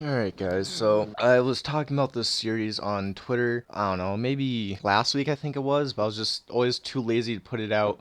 Alright guys, so I was talking about this series on Twitter, I don't know, maybe last week I think it was, but I was just always too lazy to put it out.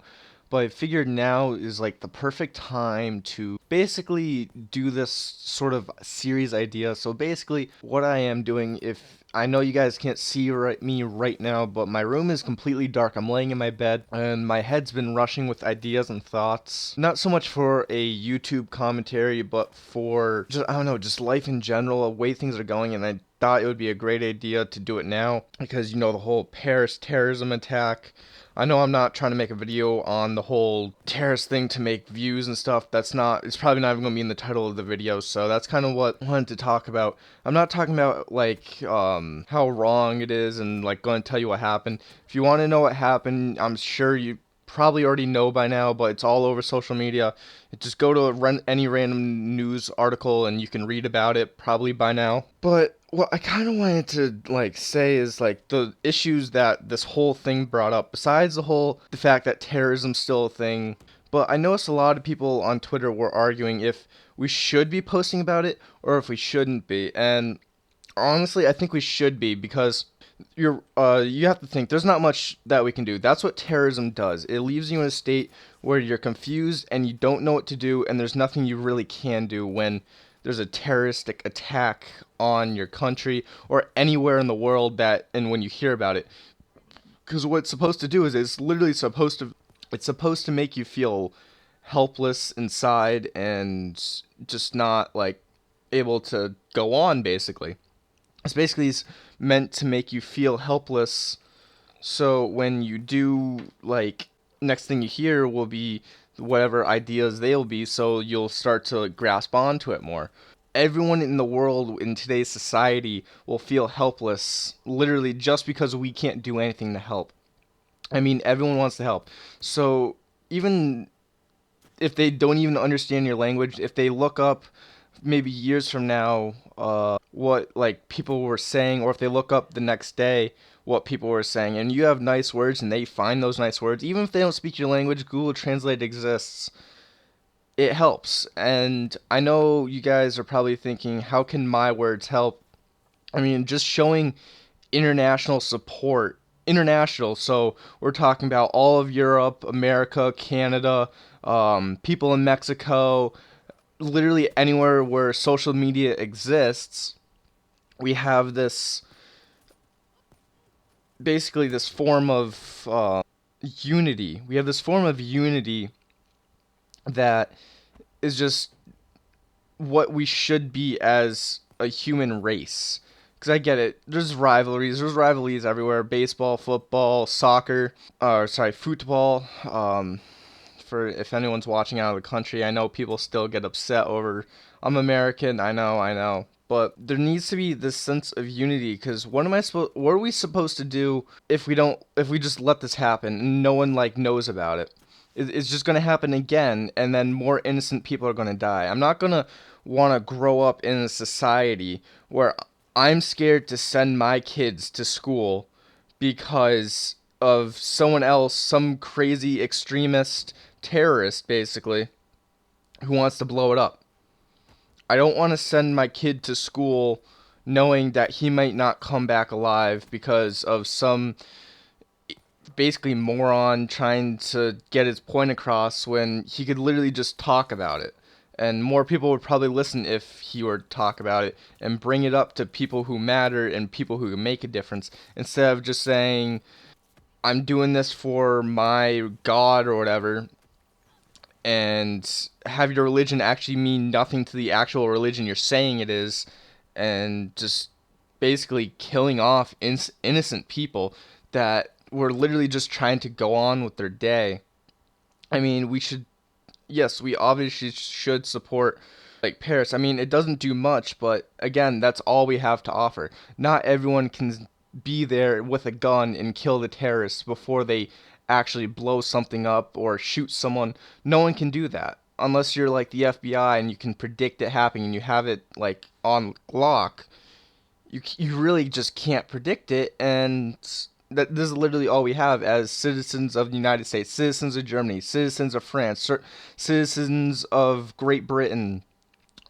But I figured now is like the perfect time to basically do this sort of series idea. So basically what I am doing, if I know you guys can't see me right now, but my room is completely dark. I'm laying in my bed and my head's been rushing with ideas and thoughts. Not so much for a YouTube commentary, but for just, I don't know, just life in general, the way things are going. And I thought it would be a great idea to do it now because, you know, the whole Paris terrorism attack. I know I'm not trying to make a video on the whole terrorist thing to make views and stuff. It's probably not even going to be in the title of the video, so that's kind of what I wanted to talk about. I'm not talking about, like, how wrong it is and, like, going to tell you what happened. If you want to know what happened, I'm sure you probably already know by now, but it's all over social media. Just go to any random news article and you can read about it probably by now. But what I kind of wanted to say is the issues that this whole thing brought up, besides the fact that terrorism's still a thing. But I noticed a lot of people on Twitter were arguing if we should be posting about it or if we shouldn't be. And honestly, I think we should be because you have to think there's not much that we can do. That's what terrorism does. It leaves you in a state where you're confused and you don't know what to do, and there's nothing you really can do when there's a terroristic attack on your country or anywhere in the world that and when you hear about it. Because what it's supposed to do is it's supposed to make you feel helpless inside and just not able to go on basically. It's basically meant to make you feel helpless. So when you do, next thing you hear will be whatever ideas they'll be, so you'll start to grasp onto it more. Everyone in the world in today's society will feel helpless, literally just because we can't do anything to help. I mean, everyone wants to help. So even if they don't even understand your language, if they look up maybe years from now what people were saying, or if they look up the next day what people were saying, and you have nice words and they find those nice words, even if they don't speak your language, Google Translate exists. It helps. And I know you guys are probably thinking, how can my words help? I mean, just showing international support. International, so we're talking about all of Europe, America, Canada, people in Mexico, literally anywhere where social media exists. We have this basically this form of unity. We have this form of unity that is just what we should be as a human race. Because I get it. There's rivalries. There's rivalries everywhere. Baseball, football, soccer. Football. For if anyone's watching out of the country, I know people still get upset over. I'm American. I know. But there needs to be this sense of unity. Because what are we supposed to do if we just let this happen and no one knows about it? It's just gonna happen again, and then more innocent people are gonna die. I'm not gonna want to grow up in a society where I'm scared to send my kids to school because of someone else, some crazy extremist terrorist, basically, who wants to blow it up. I don't want to send my kid to school knowing that he might not come back alive because of some basically moron trying to get his point across when he could literally just talk about it. And more people would probably listen if he were to talk about it and bring it up to people who matter and people who can make a difference instead of just saying, I'm doing this for my God or whatever, and have your religion actually mean nothing to the actual religion you're saying it is, and just basically killing off innocent people that were literally just trying to go on with their day. I mean, yes, we obviously should support Paris. I mean, it doesn't do much, but again, that's all we have to offer. Not everyone can be there with a gun and kill the terrorists before they actually blow something up or shoot someone. No one can do that unless you're like the FBI and you can predict it happening and you have it on lock. You really just can't predict it, and that this is literally all we have as citizens of the United States, citizens of Germany, citizens of France, citizens of Great Britain,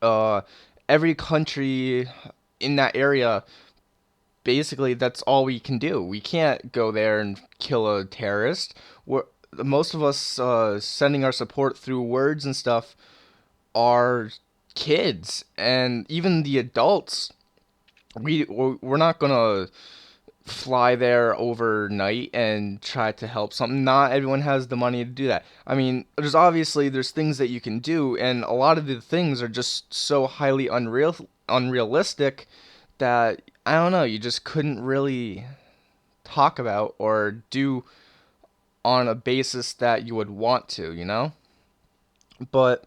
uh, every country in that area, basically that's all we can do. We can't go there and kill a terrorist. We're, most of us sending our support through words and stuff are kids, and even the adults. We're not gonna fly there overnight and try to help something. Not everyone has the money to do that. I mean, there's things that you can do, and a lot of the things are just so highly unrealistic that I don't know. You just couldn't really talk about or do on a basis that you would want to, you know? But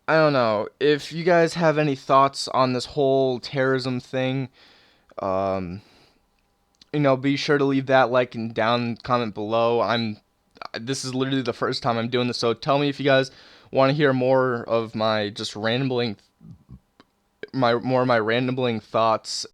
I don't know. If you guys have any thoughts on this whole terrorism thing, um, be sure to leave that like and down comment below. This is literally the first time I'm doing this, so tell me if you guys want to hear more of my just rambling, my more of my rambling thoughts